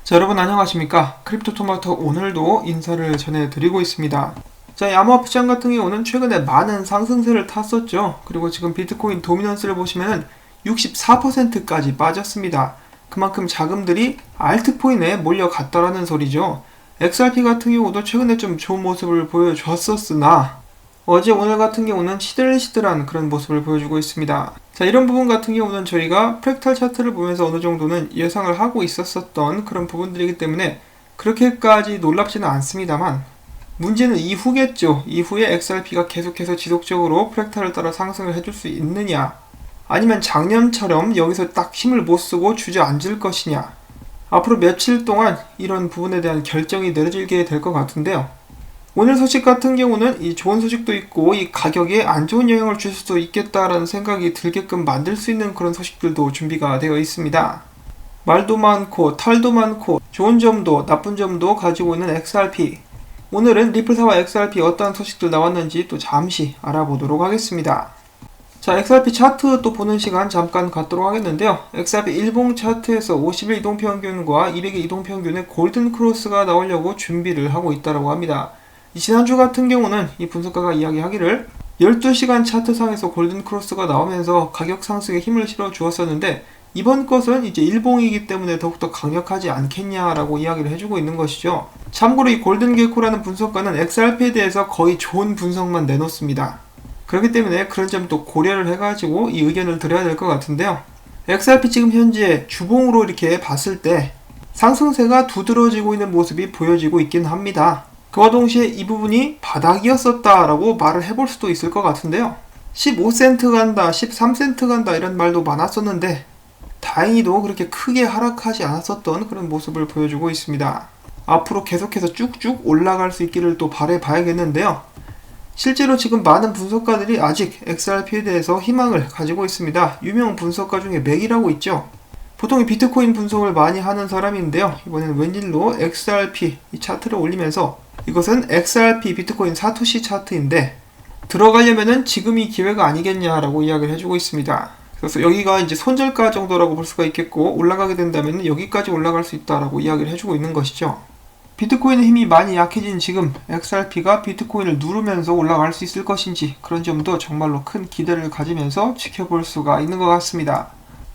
자, 여러분 안녕하십니까? 크립토토마토 오늘도 인사를 전해드리고 있습니다. 자, 이 암호화폐 시장 같은 경우는 최근에 많은 상승세를 탔었죠. 그리고 지금 비트코인 도미넌스를 보시면은 64%까지 빠졌습니다. 그만큼 자금들이 알트코인에 몰려갔다라는 소리죠. XRP 같은 경우도 최근에 좀 좋은 모습을 보여줬었으나 어제 오늘 같은 경우는 시들시들한 그런 모습을 보여주고 있습니다. 자, 이런 부분 같은 경우는 저희가 프랙탈 차트를 보면서 어느 정도는 예상을 하고 있었던 그런 부분들이기 때문에 그렇게까지 놀랍지는 않습니다만 문제는 이후겠죠. 이후에 XRP가 계속해서 지속적으로 프랙탈을 따라 상승을 해줄 수 있느냐, 아니면 작년처럼 여기서 딱 힘을 못 쓰고 주저앉을 것이냐, 앞으로 며칠 동안 이런 부분에 대한 결정이 내려지게 될 것 같은데요. 오늘 소식 같은 경우는 이 좋은 소식도 있고 이 가격에 안 좋은 영향을 줄 수도 있겠다라는 생각이 들게끔 만들 수 있는 그런 소식들도 준비가 되어 있습니다. 말도 많고 탈도 많고 좋은 점도 나쁜 점도 가지고 있는 XRP. 오늘은 리플사와 XRP 어떠한 소식들 나왔는지 또 잠시 알아보도록 하겠습니다. 자, XRP 차트 또 보는 시간 잠깐 갖도록 하겠는데요. XRP 일봉 차트에서 50일 이동평균과 200일 이동평균의 골든 크로스가 나오려고 준비를 하고 있다고 합니다. 지난주 같은 경우는 이 분석가가 이야기하기를 12시간 차트상에서 골든 크로스가 나오면서 가격 상승에 힘을 실어 주었었는데 이번 것은 이제 일봉이기 때문에 더욱더 강력하지 않겠냐라고 이야기를 해주고 있는 것이죠. 참고로 이 골든 개코라는 분석가는 XRP에 대해서 거의 좋은 분석만 내놓습니다. 그렇기 때문에 그런 점도 고려를 해가지고 이 의견을 드려야 될 것 같은데요. XRP 지금 현재 주봉으로 이렇게 봤을 때 상승세가 두드러지고 있는 모습이 보여지고 있긴 합니다. 그와 동시에 이 부분이 바닥이었었다라고 말을 해볼 수도 있을 것 같은데요. 15센트 간다, 13센트 간다 이런 말도 많았었는데 다행히도 그렇게 크게 하락하지 않았었던 그런 모습을 보여주고 있습니다. 앞으로 계속해서 쭉쭉 올라갈 수 있기를 또 바라봐야겠는데요. 실제로 지금 많은 분석가들이 아직 XRP에 대해서 희망을 가지고 있습니다. 유명 분석가 중에 맥이라고 있죠. 보통 비트코인 분석을 많이 하는 사람인데요. 이번에는 웬일로 XRP 이 차트를 올리면서 이것은 XRP 비트코인 사토시 차트인데 들어가려면은 지금이 기회가 아니겠냐라고 이야기를 해주고 있습니다. 그래서 여기가 이제 손절가 정도라고 볼 수가 있겠고 올라가게 된다면 여기까지 올라갈 수 있다라고 이야기를 해주고 있는 것이죠. 비트코인의 힘이 많이 약해진 지금 XRP가 비트코인을 누르면서 올라갈 수 있을 것인지 그런 점도 정말로 큰 기대를 가지면서 지켜볼 수가 있는 것 같습니다.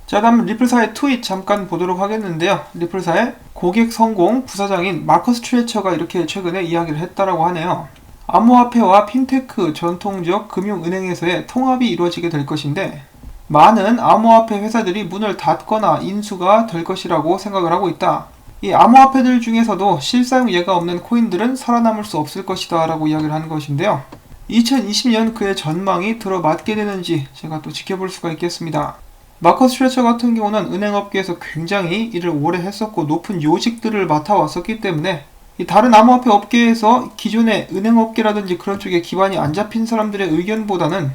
자, 다음 리플사의 트윗 잠깐 보도록 하겠는데요. 리플사의 고객 성공 부사장인 마커스 트레처가 이렇게 최근에 이야기를 했다라고 하네요. 암호화폐와 핀테크 전통적 금융은행에서의 통합이 이루어지게 될 것인데 많은 암호화폐 회사들이 문을 닫거나 인수가 될 것이라고 생각을 하고 있다. 이 암호화폐들 중에서도 실사용 예가 없는 코인들은 살아남을 수 없을 것이다 라고 이야기를 하는 것인데요. 2020년 그의 전망이 들어맞게 되는지 제가 또 지켜볼 수가 있겠습니다. 마커스 트레처 같은 경우는 은행업계에서 굉장히 일을 오래 했었고 높은 요직들을 맡아왔었기 때문에 이 다른 암호화폐 업계에서 기존의 은행업계라든지 그런 쪽에 기반이 안 잡힌 사람들의 의견보다는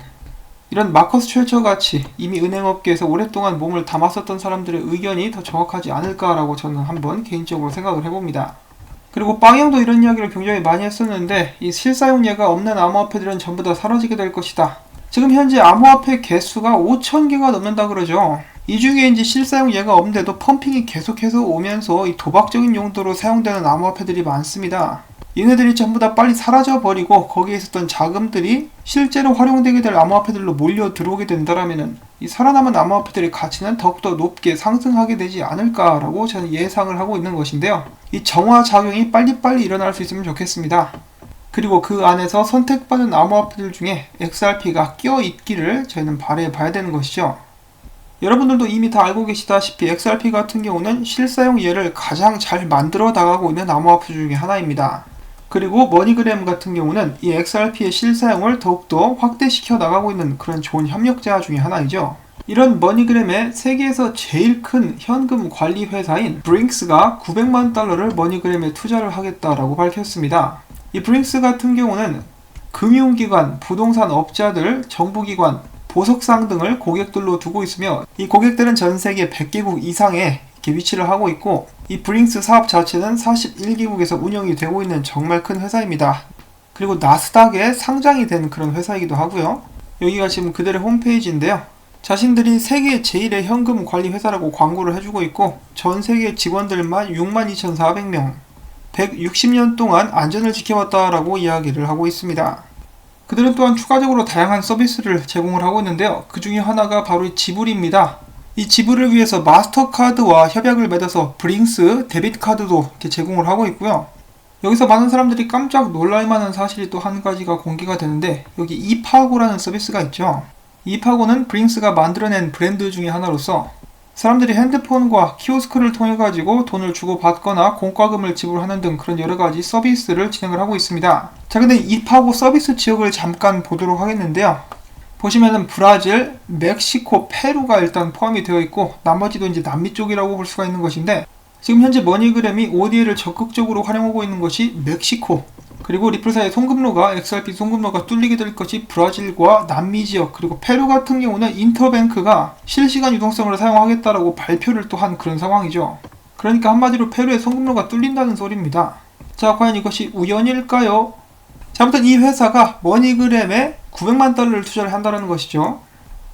이런 마커스 트레처 같이 이미 은행업계에서 오랫동안 몸을 담았었던 사람들의 의견이 더 정확하지 않을까라고 저는 한번 개인적으로 생각을 해봅니다. 그리고 빵형도 이런 이야기를 굉장히 많이 했었는데 이 실사용 예가 없는 암호화폐들은 전부 다 사라지게 될 것이다. 지금 현재 암호화폐 개수가 5,000개가 넘는다 그러죠. 이 중에 이제 실사용 예가 없는데도 펌핑이 계속해서 오면서 이 도박적인 용도로 사용되는 암호화폐들이 많습니다. 얘네들이 전부 다 빨리 사라져버리고 거기에 있었던 자금들이 실제로 활용되게 될 암호화폐들로 몰려 들어오게 된다라면은 이 살아남은 암호화폐들의 가치는 더욱더 높게 상승하게 되지 않을까라고 저는 예상을 하고 있는 것인데요. 이 정화작용이 빨리빨리 일어날 수 있으면 좋겠습니다. 그리고 그 안에서 선택받은 암호화폐들 중에 XRP가 껴있기를 저희는 바라봐야 되는 것이죠. 여러분들도 이미 다 알고 계시다시피 XRP 같은 경우는 실사용 예를 가장 잘 만들어 나가고 있는 암호화폐 중에 하나입니다. 그리고 머니그램 같은 경우는 이 XRP의 실사용을 더욱더 확대시켜 나가고 있는 그런 좋은 협력자 중에 하나이죠. 이런 머니그램의 세계에서 제일 큰 현금 관리 회사인 브링스가 900만 달러를 머니그램에 투자를 하겠다라고 밝혔습니다. 이 브링스 같은 경우는 금융기관, 부동산 업자들, 정부기관, 보석상 등을 고객들로 두고 있으며 이 고객들은 전 세계 100개국 이상에 이렇게 위치를 하고 있고 이 브링스 사업 자체는 41개국에서 운영이 되고 있는 정말 큰 회사입니다. 그리고 나스닥에 상장이 된 그런 회사이기도 하고요. 여기가 지금 그들의 홈페이지인데요. 자신들이 세계 제1의 현금 관리 회사라고 광고를 해주고 있고 전 세계 직원들만 62,400명, 160년 동안 안전을 지켜왔다라고 이야기를 하고 있습니다. 그들은 또한 추가적으로 다양한 서비스를 제공을 하고 있는데요. 그 중에 하나가 바로 이 지불입니다. 이 지불을 위해서 마스터카드와 협약을 맺어서 브링스 데빗카드도 이렇게 제공을 하고 있고요. 여기서 많은 사람들이 깜짝 놀랄만한 사실이 또 한 가지가 공개가 되는데 여기 이파고라는 서비스가 있죠. 이파고는 브링스가 만들어낸 브랜드 중에 하나로서 사람들이 핸드폰과 키오스크를 통해 가지고 돈을 주고 받거나 공과금을 지불하는 등 그런 여러가지 서비스를 진행을 하고 있습니다. 자, 근데 이파고 서비스 지역을 잠깐 보도록 하겠는데요. 보시면은 브라질, 멕시코, 페루가 일단 포함이 되어 있고 나머지도 이제 남미 쪽이라고 볼 수가 있는 것인데 지금 현재 머니그램이 ODA를 적극적으로 활용하고 있는 것이 멕시코, 그리고 리플사의 송금로가 XRP 송금로가 뚫리게 될 것이 브라질과 남미 지역, 그리고 페루 같은 경우는 인터뱅크가 실시간 유동성을 사용하겠다라고 발표를 또 한 그런 상황이죠. 그러니까 한마디로 페루의 송금로가 뚫린다는 소리입니다. 자, 과연 이것이 우연일까요? 자, 아무튼 이 회사가 머니그램에 900만 달러를 투자를 한다는 것이죠.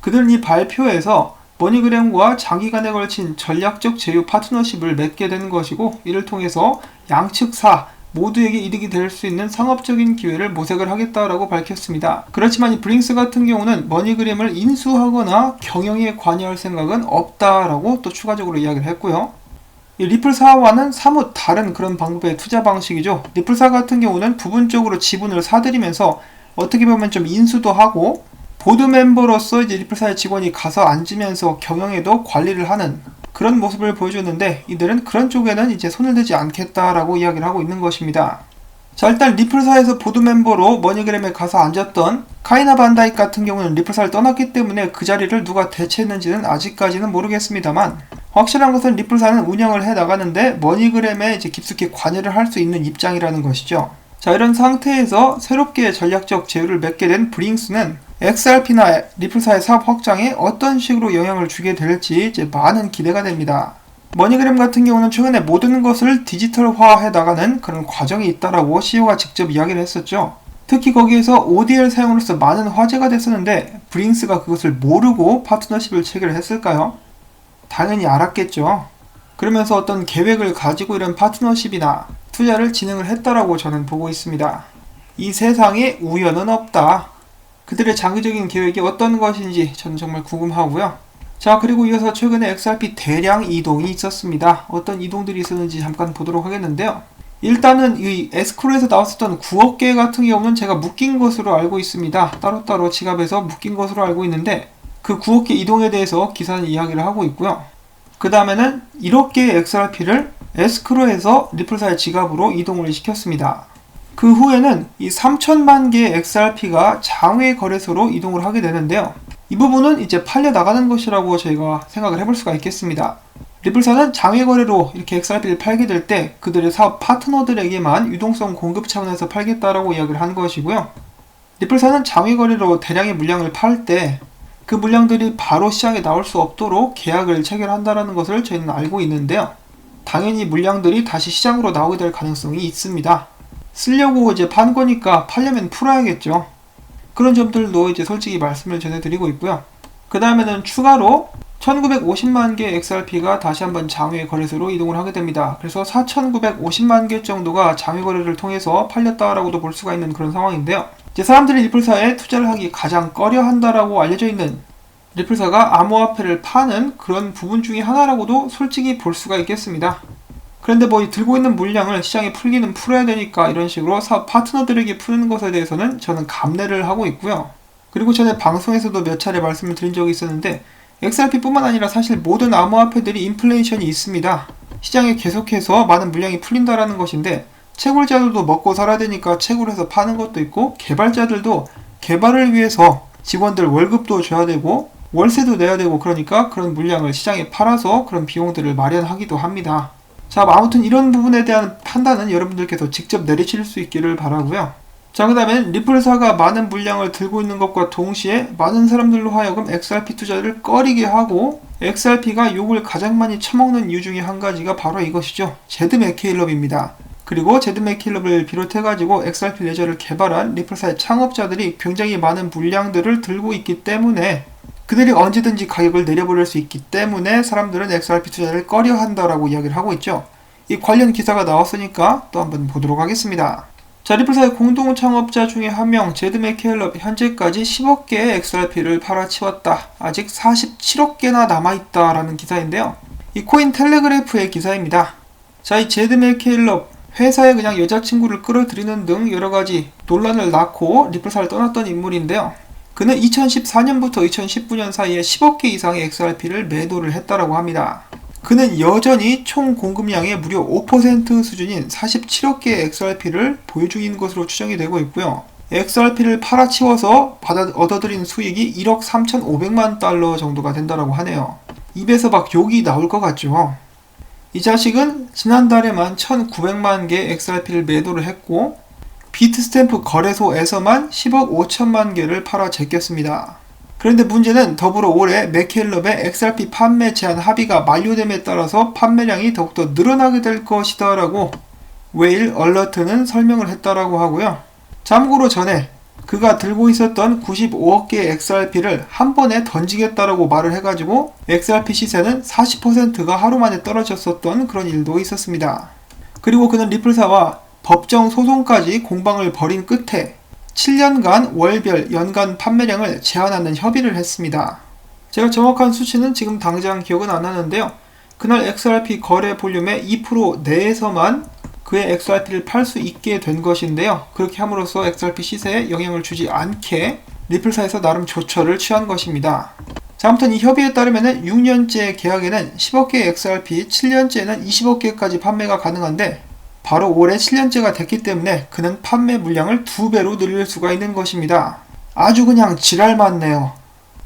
그들은 이 발표에서 머니그램과 장기간에 걸친 전략적 제휴 파트너십을 맺게 되는 것이고 이를 통해서 양측사 모두에게 이득이 될 수 있는 상업적인 기회를 모색을 하겠다라고 밝혔습니다. 그렇지만 이 브링스 같은 경우는 머니그램을 인수하거나 경영에 관여할 생각은 없다라고 또 추가적으로 이야기를 했고요. 이 리플사와는 사뭇 다른 그런 방법의 투자 방식이죠. 리플사 같은 경우는 부분적으로 지분을 사들이면서 어떻게 보면 좀 인수도 하고 보드 멤버로서 이제 리플사의 직원이 가서 앉으면서 경영에도 관리를 하는 그런 모습을 보여줬는데 이들은 그런 쪽에는 이제 손을 대지 않겠다라고 이야기를 하고 있는 것입니다. 자, 일단 리플사에서 보드 멤버로 머니그램에 가서 앉았던 카이나 반다이크 같은 경우는 리플사를 떠났기 때문에 그 자리를 누가 대체했는지는 아직까지는 모르겠습니다만 확실한 것은 리플사는 운영을 해 나가는데 머니그램에 이제 깊숙이 관여를 할 수 있는 입장이라는 것이죠. 자, 이런 상태에서 새롭게 전략적 제휴를 맺게 된 브링스는 XRP나 리플사의 사업 확장에 어떤 식으로 영향을 주게 될지 이제 많은 기대가 됩니다. 머니그램 같은 경우는 최근에 모든 것을 디지털화해 나가는 그런 과정이 있다라고 CEO가 직접 이야기를 했었죠. 특히 거기에서 ODL 사용으로서 많은 화제가 됐었는데 브링스가 그것을 모르고 파트너십을 체결을 했을까요? 당연히 알았겠죠. 그러면서 어떤 계획을 가지고 이런 파트너십이나 투자를 진행을 했다라고 저는 보고 있습니다. 이 세상에 우연은 없다. 그들의 장기적인 계획이 어떤 것인지 저는 정말 궁금하고요. 자, 그리고 이어서 최근에 XRP 대량 이동이 있었습니다. 어떤 이동들이 있었는지 잠깐 보도록 하겠는데요. 일단은 이 에스크로에서 나왔었던 9억 개 같은 경우는 제가 묶인 것으로 알고 있습니다. 따로따로 지갑에서 묶인 것으로 알고 있는데 그 9억 개 이동에 대해서 기사는 이야기를 하고 있고요. 그 다음에는 1억 개의 XRP를 에스크로에서 리플사의 지갑으로 이동을 시켰습니다. 그 후에는 이 3천만 개의 XRP가 장외 거래소로 이동을 하게 되는데요. 이 부분은 이제 팔려 나가는 것이라고 저희가 생각을 해볼 수가 있겠습니다. 리플사는 장외 거래로 이렇게 XRP를 팔게 될 때 그들의 사업 파트너들에게만 유동성 공급 차원에서 팔겠다라고 이야기를 한 것이고요. 리플사는 장외 거래로 대량의 물량을 팔 때 그 물량들이 바로 시장에 나올 수 없도록 계약을 체결한다는 것을 저희는 알고 있는데요. 당연히 물량들이 다시 시장으로 나오게 될 가능성이 있습니다. 쓰려고 이제 판 거니까 팔려면 풀어야겠죠. 그런 점들도 이제 솔직히 말씀을 전해드리고 있고요. 그 다음에는 추가로 1950만 개 XRP가 다시 한번 장외 거래소로 이동을 하게 됩니다. 그래서 4950만 개 정도가 장외 거래를 통해서 팔렸다라고도 볼 수가 있는 그런 상황인데요. 이제 사람들이 리플사에 투자를 하기 가장 꺼려 한다라고 알려져 있는 리플사가 암호화폐를 파는 그런 부분 중에 하나라고도 솔직히 볼 수가 있겠습니다. 그런데 뭐 들고 있는 물량을 시장에 풀기는 풀어야 되니까 이런 식으로 사업 파트너들에게 푸는 것에 대해서는 저는 감내를 하고 있고요. 그리고 전에 방송에서도 몇 차례 말씀을 드린 적이 있었는데 XRP뿐만 아니라 사실 모든 암호화폐들이 인플레이션이 있습니다. 시장에 계속해서 많은 물량이 풀린다라는 것인데 채굴자들도 먹고 살아야 되니까 채굴해서 파는 것도 있고 개발자들도 개발을 위해서 직원들 월급도 줘야 되고 월세도 내야 되고 그러니까 그런 물량을 시장에 팔아서 그런 비용들을 마련하기도 합니다. 자, 아무튼 이런 부분에 대한 판단은 여러분들께서 직접 내리실 수 있기를 바라고요. 자, 그 다음에 리플사가 많은 물량을 들고 있는 것과 동시에 많은 사람들로 하여금 XRP 투자를 꺼리게 하고 XRP가 욕을 가장 많이 처먹는 이유 중에 한 가지가 바로 이것이죠. 제드 맥케일럽입니다. 그리고 제드 맥케일럽을 비롯해가지고 XRP 레저를 개발한 리플사의 창업자들이 굉장히 많은 물량들을 들고 있기 때문에 그들이 언제든지 가격을 내려버릴 수 있기 때문에 사람들은 XRP 투자를 꺼려 한다라고 이야기를 하고 있죠. 이 관련 기사가 나왔으니까 또 한번 보도록 하겠습니다. 자, 리플사의 공동 창업자 중에 한 명, 제드 맥켈럽, 현재까지 10억 개의 XRP를 팔아치웠다. 아직 47억 개나 남아있다라는 기사인데요. 이 코인 텔레그래프의 기사입니다. 자, 이 제드 맥켈럽, 회사에 그냥 여자친구를 끌어들이는 등 여러가지 논란을 낳고 리플사를 떠났던 인물인데요. 그는 2014년부터 2019년 사이에 10억 개 이상의 XRP를 매도를 했다라고 합니다. 그는 여전히 총 공급량의 무려 5% 수준인 47억 개의 XRP를 보유 중인 것으로 추정이 되고 있고요. XRP를 팔아치워서 얻어들인 수익이 1억 3,500만 달러 정도가 된다고 하네요. 입에서 막 욕이 나올 것 같죠. 이 자식은 지난달에만 1,900만 개 XRP를 매도를 했고 비트스탬프 거래소에서만 10억 5천만 개를 팔아 제꼈습니다. 그런데 문제는 더불어 올해 맥켈럽의 XRP 판매 제한 합의가 만료됨에 따라서 판매량이 더욱더 늘어나게 될 것이다 라고 웨일 얼러트는 설명을 했다라고 하고요. 참고로 전에 그가 들고 있었던 95억 개의 XRP를 한 번에 던지겠다라고 말을 해가지고 XRP 시세는 40%가 하루 만에 떨어졌었던 그런 일도 있었습니다. 그리고 그는 리플사와 법정 소송까지 공방을 벌인 끝에 7년간 월별 연간 판매량을 제한하는 협의를 했습니다. 제가 정확한 수치는 지금 당장 기억은 안 나는데요. 그날 XRP 거래 볼륨의 2% 내에서만 그의 XRP를 팔 수 있게 된 것인데요. 그렇게 함으로써 XRP 시세에 영향을 주지 않게 리플사에서 나름 조처를 취한 것입니다. 자, 아무튼 이 협의에 따르면 6년째 계약에는 10억 개의 XRP, 7년째는 20억 개까지 판매가 가능한데 바로 올해 7년째가 됐기 때문에 그는 판매 물량을 2배로 늘릴 수가 있는 것입니다. 아주 그냥 지랄 맞네요.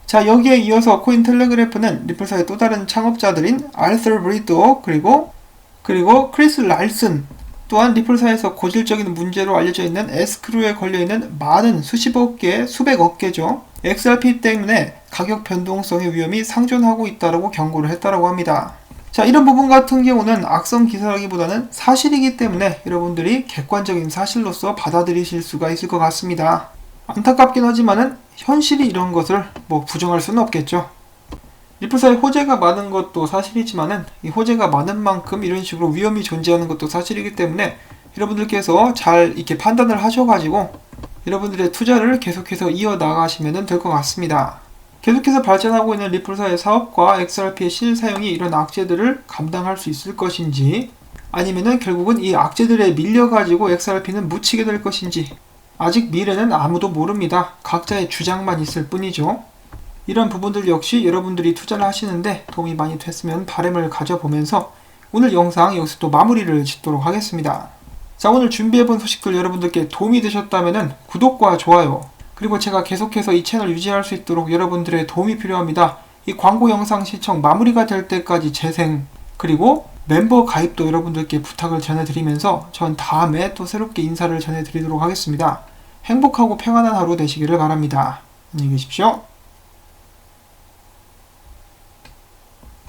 자, 여기에 이어서 코인 텔레그래프는 리플사의 또 다른 창업자들인 알서 브리도 그리고 크리스 랄슨 또한 리플사에서 고질적인 문제로 알려져 있는 에스크루에 걸려있는 많은 수십억 개, 수백억 개죠. XRP 때문에 가격 변동성의 위험이 상존하고 있다고 경고를 했다고 합니다. 자, 이런 부분 같은 경우는 악성 기사라기보다는 사실이기 때문에 여러분들이 객관적인 사실로서 받아들이실 수가 있을 것 같습니다. 안타깝긴 하지만은 현실이 이런 것을 부정할 수는 없겠죠. 리플사에 호재가 많은 것도 사실이지만은 이 호재가 많은 만큼 이런 식으로 위험이 존재하는 것도 사실이기 때문에 여러분들께서 잘 이렇게 판단을 하셔가지고 여러분들의 투자를 계속해서 이어나가시면 될 것 같습니다. 계속해서 발전하고 있는 리플사의 사업과 XRP의 실사용이 이런 악재들을 감당할 수 있을 것인지 아니면은 결국은 이 악재들에 밀려가지고 XRP는 묻히게 될 것인지 아직 미래는 아무도 모릅니다. 각자의 주장만 있을 뿐이죠. 이런 부분들 역시 여러분들이 투자를 하시는데 도움이 많이 됐으면 바람을 가져보면서 오늘 영상 여기서 또 마무리를 짓도록 하겠습니다. 자, 오늘 준비해본 소식들 여러분들께 도움이 되셨다면 구독과 좋아요 그리고 제가 계속해서 이 채널 유지할 수 있도록 여러분들의 도움이 필요합니다. 이 광고 영상 시청 마무리가 될 때까지 재생 그리고 멤버 가입도 여러분들께 부탁을 전해드리면서 전 다음에 또 새롭게 인사를 전해드리도록 하겠습니다. 행복하고 평안한 하루 되시기를 바랍니다. 안녕히 계십시오.